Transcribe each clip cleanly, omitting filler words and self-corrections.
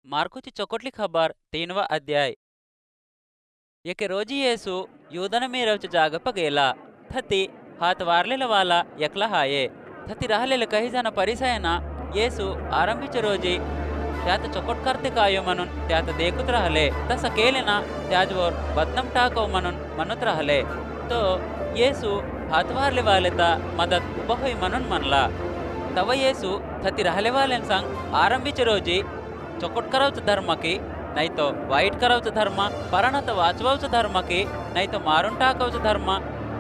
मार्कोची चौकटली खबर 3वा अध्याय. एके रोजी येसू युदन मीरवच्या जागप गेला. थती हात वारलेला वाला एकला हाये. थती राहिलेले काही जण परिसयना येसू आरंभीचे रोजी त्यात चौकट करते कायो म्हणून त्यात देखत राहिले. तसं केले ना त्याजवर बदनाम टाकव म्हणून म्हणत राहिले. तो येसू हात वारले वालेता मदत उभं होई म्हणून म्हणला. तव येसू थती राहिले वाल्यान सांग आरंभीचे रोजी चौकट करावचं धर्म की नाही तो वाईट करावचं धर्म, पराणात वाचवावचं धर्म की नाही तो मारून टाकावचं धर्म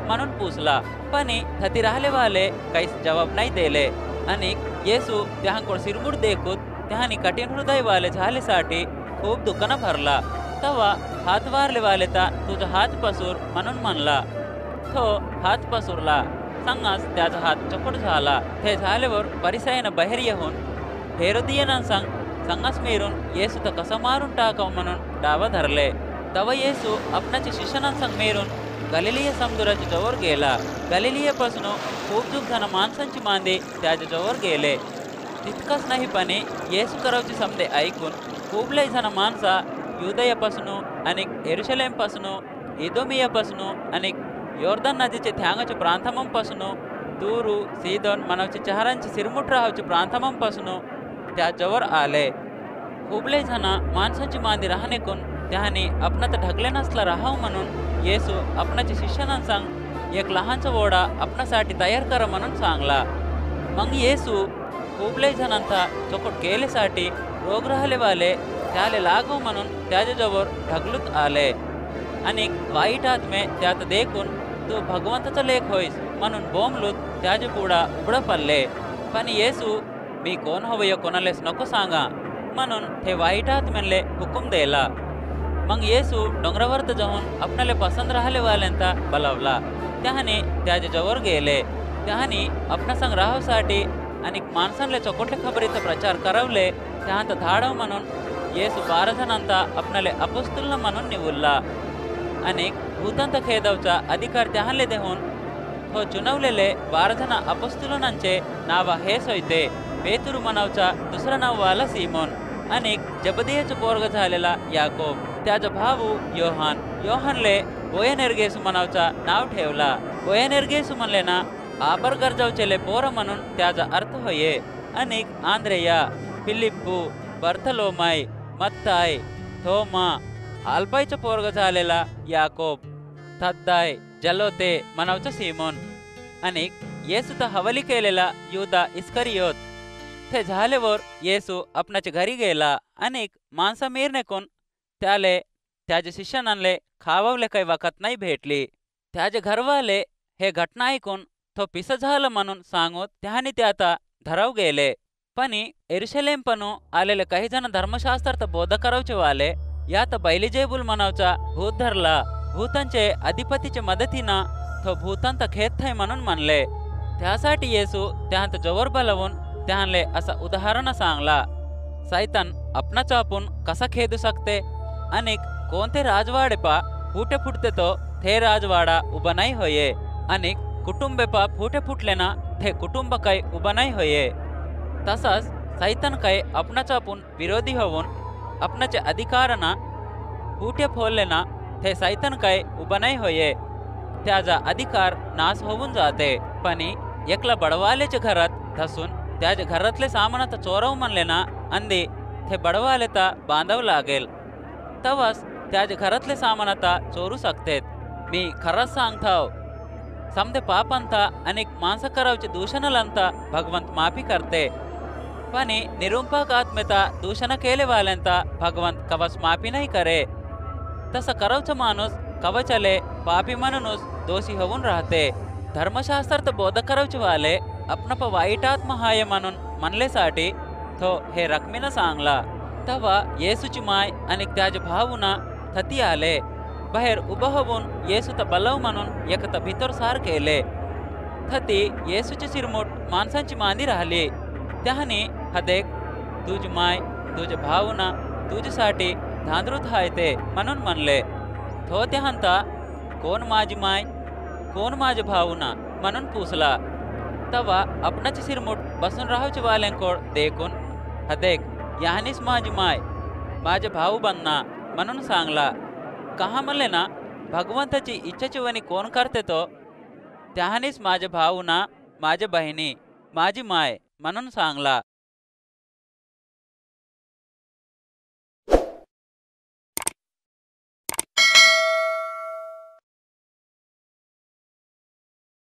म्हणून पूछला. पण थती राहिले वाले काहीच जवाब नाही दिले. आणि येसू त्याहांकोड सिरमुड देखूत त्याहानी कठीण हृदय वाले झालेसाठी खूप दुकानं भरला. तवा हात वारले वाले ता तुझा हात पसूर म्हणून म्हणला. तो हात पसुरला. सांगास त्याचा हात चपट झाला. हे झाल्यावर परिसयानं बाहेर येऊन हेरोदियनां सांगास मेरून येसू तर कसं मारून टाकाव म्हणून डावा धरले. तवा येसू आपणाच्या शिष्यानां मेरून गलिलिय समुद्राच्या जवळ गेला. गलिलियपासून खूप दूर जण माणसांची मांदे त्याच्या जवळ गेले. तितकंच नाही पण येसू करावची समजे ऐकून खूप लय जण माणसा युदयापासून आणि यरुशलेमपासून इदोमियापासून आणि योर्दन नदीचे थ्यांगाच्या प्रांतामांपासून तूरू सीदोन मनवचे चहारांचे सिरमुट राहावचे प्रांतामांपासून त्याच्यावर आले. खूप लय जण माणसांची मांदी राहणेकून त्याने आपणात ढकले नसला राहाव म्हणून येसू आपणाच्या शिष्यानां सांग एक लहानचा ओढा आपणासाठी तयार करा म्हणून सांगला. मग येसू खूप लय जणांचा चौकट केलेसाठी रोग राहिले वाले त्याले लागव म्हणून त्याच्याजवळ ढकलूत आले. आणि वाईट आत्मे त्यात देखून तू भगवंताचा लेख होईस म्हणून बोंबलूत त्याचे पुढा उघडं पडले. पण येसू मी कोण हवय कोणालेच नको सांगा म्हणून ते वाईट आत्म्याले हुकूम दिला. मग येसू डोंगरावर जाऊन आपणाला पसंत राहिले वाल्यांता बोलावला. त्याने त्याच्या जवळ गेले. त्याने आपणा संग राहावसाठी आणि माणसांना चौकटल्या खबरीचा प्रचार करवले. त्यात धाडव म्हणून येसू 12 जणांता आपणाला अपोस्तल म्हणून निवडला. आणि भूतांत खेदवचा अधिकार त्याहले देऊन तो चुनवलेले 12 जण अपोस्तलांचे नाव हेच होते. पेतुरू मनवचा दुसरा नाव वाला सीमोन, आणि जबदियाचा पोरग झालेला याकोब, त्याचा भाऊ योहान. योहानले बोयनेर्गेसू मनवचा नाव ठेवला. बोयनेर्गेसू म्हणले ना आबर गरजावचेले पोर म्हणून त्याचा अर्थ होये. आणि आंद्रेया, फिलिप्पू, बर्थलोमाय, मत्ताय, थोमा, आल्पायचा पोरग झालेला याकोब, थद्दाय, जलोते मनवचा सीमोन, आणि येसू तर हवाली केलेला युदा इस्करियोत. ते झाल्यावर येसू आपणाच्या घरी गेला. आणि माणसा मेरनेकून त्याले त्याच्या शिष्यानांले खावावले काही वखत नाही भेटली. त्याचे घरवाले हे घटना ऐकून तो पिस झालं म्हणून सांगूत त्याने ते आता धराव गेले. पण यरुशलेम पणू आलेले काही जण धर्मशास्त्रार्थ बोध करावचे वाले यात बैलिजेबुल मनवचा भूत धरला. भूतांचे अधिपतीच्या मदतीनं तो भूतांत खेत म्हणून म्हणले. त्यासाठी येसू त्यात जवळ बोलवून त्यानले असं उदाहरण सांगला. सैतान आपणा चापून कसा खेदू शकते. आणि कोणते राजवाडे पा फुटे फुटते तो ते राजवाडा उभा नाही होये. आणि कुटुंबे पा फुटे फुटले ना ते कुटुंब काही उभा नाही होये. तसंच सैतान काही आपणा चापून विरोधी होऊन आपणाचे अधिकारना फुटे फोडले ना ते सैतान काही उभा नाही होये. त्याचा अधिकार नाश होऊन जाते. पण एकला बडवालेच्या घरात धसून त्याच्या घरातले सामानात चोरव म्हणले ना अंदी ते बडवाले ता बांधाव लागेल. तवस त्याच्या घरातले सामानाता चोरू शकतेत. मी खरंच सांगताव समदे पापांता आणि माणसं करावचे दूषणालांता भगवंत माफी करते. पण निरुंपाक आत्मेता दूषण केले वाल्यांता भगवंत कवच माफी नाही करे. तसं करावचं माणूस कवचले पापी म्हणूनच दोषी होऊन राहते. धर्मशास्त्रार्थ बोध करावचे वाले आपणा वाईट आत्मा हाय म्हणून म्हणलेसाठी तो हे रकमीनं सांगला. तवा येसूची माय आणि त्याच्या भाऊना थती आले. बाहेर उभं होऊन येसू तर बलव म्हणून एक तर भीतर सार केले. थती येसूची सिरमुट माणसांची मांदी राहिली. त्याने हदेक तुझी माय तुझे भाऊना तुझ्यासाठी धांदरूत हायते म्हणून म्हणले. तो त्याहंता कोण माझी माय कोण माझे भाऊना म्हणून पूछला. तवा आपणाची सिरमुट बसून राहावचे वाल्यांकोड देखून हदेक याहनीस माझी माय माझे भाऊ बनना म्हणून सांगला. कहा म्हणले ना, भगवंताची इच्छाची वनी कोण करते तो त्याहानीच माझे भाऊ ना माझे बहिणी माझी माय म्हणून सांगला.